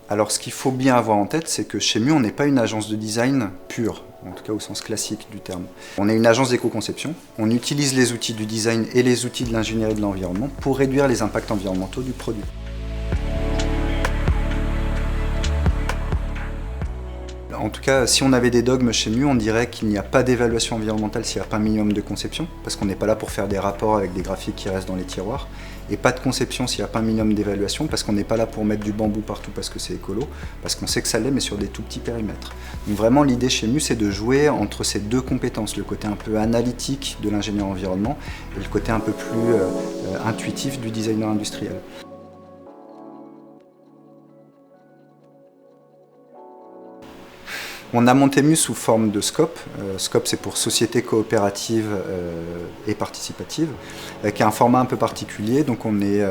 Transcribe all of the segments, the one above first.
Alors ce qu'il faut bien avoir en tête, c'est que chez Mu, on n'est pas une agence de design pure, en tout cas au sens classique du terme. On est une agence d'éco-conception, on utilise les outils du design et les outils de l'ingénierie de l'environnement pour réduire les impacts environnementaux du produit. En tout cas, si on avait des dogmes chez Mu, on dirait qu'il n'y a pas d'évaluation environnementale s'il n'y a pas un minimum de conception, parce qu'on n'est pas là pour faire des rapports avec des graphiques qui restent dans les tiroirs, et pas de conception s'il n'y a pas un minimum d'évaluation, parce qu'on n'est pas là pour mettre du bambou partout parce que c'est écolo, parce qu'on sait que ça l'est, mais sur des tout petits périmètres. Donc vraiment, l'idée chez Mu, c'est de jouer entre ces deux compétences, le côté un peu analytique de l'ingénieur environnement et le côté un peu plus intuitif du designer industriel. On a monté Mu sous forme de SCOP. SCOP, c'est pour Société Coopérative et Participative, qui a un format un peu particulier. Donc on est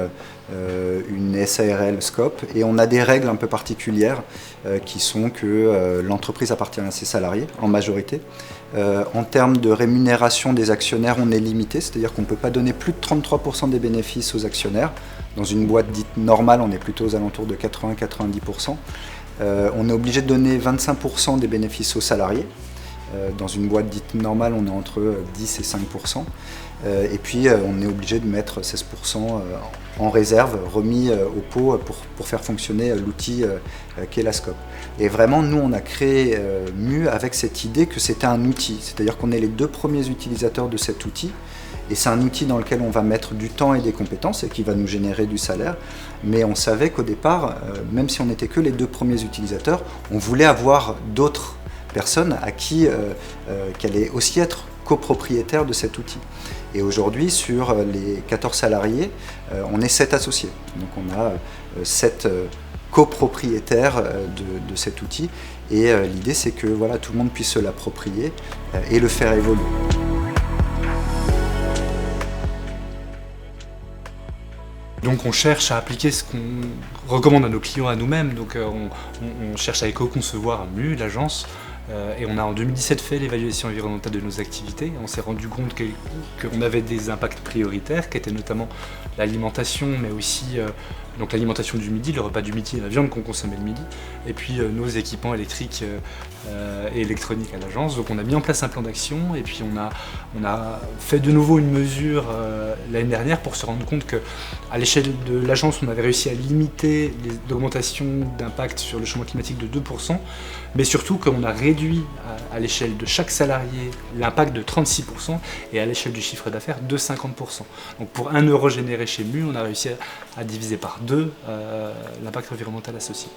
une SARL SCOP et on a des règles un peu particulières qui sont que l'entreprise appartient à ses salariés en majorité. En termes de rémunération des actionnaires, on est limité, c'est-à-dire qu'on ne peut pas donner plus de 33% des bénéfices aux actionnaires. Dans une boîte dite normale, on est plutôt aux alentours de 80-90%. On est obligé de donner 25% des bénéfices aux salariés. Dans une boîte dite normale, on est entre 10 et 5%. Et puis, on est obligé de mettre 16% en réserve, remis au pot pour faire fonctionner l'outil qu'est la SCOP. Et vraiment, nous, on a créé Mu avec cette idée que c'était un outil. C'est-à-dire qu'on est les deux premiers utilisateurs de cet outil. Et c'est un outil dans lequel on va mettre du temps et des compétences et qui va nous générer du salaire. Mais on savait qu'au départ, même si on n'était que les deux premiers utilisateurs, on voulait avoir d'autres personnes à qui allaient aussi être copropriétaires de cet outil. Et aujourd'hui, sur les 14 salariés, on est 7 associés. Donc on a 7 copropriétaires de cet outil. Et l'idée, c'est que voilà, tout le monde puisse se l'approprier et le faire évoluer. Donc on cherche à appliquer ce qu'on recommande à nos clients, à nous-mêmes. Donc on cherche à éco-concevoir Mu, l'agence. Et on a en 2017 fait l'évaluation environnementale de nos activités. On s'est rendu compte qu'on avait des impacts prioritaires, qui étaient notamment l'alimentation, mais aussi donc l'alimentation du midi, le repas du midi et la viande qu'on consommait le midi, et puis nos équipements électriques et électroniques à l'agence. Donc on a mis en place un plan d'action, et puis on a fait de nouveau une mesure l'année dernière pour se rendre compte qu'à l'échelle de l'agence, on avait réussi à limiter l'augmentation d'impact sur le changement climatique de 2%, mais surtout qu'on a réduit à l'échelle de chaque salarié l'impact de 36% et à l'échelle du chiffre d'affaires de 50%. Donc pour 1 euro généré chez Mu, on a réussi à diviser par 2 l'impact environnemental associé.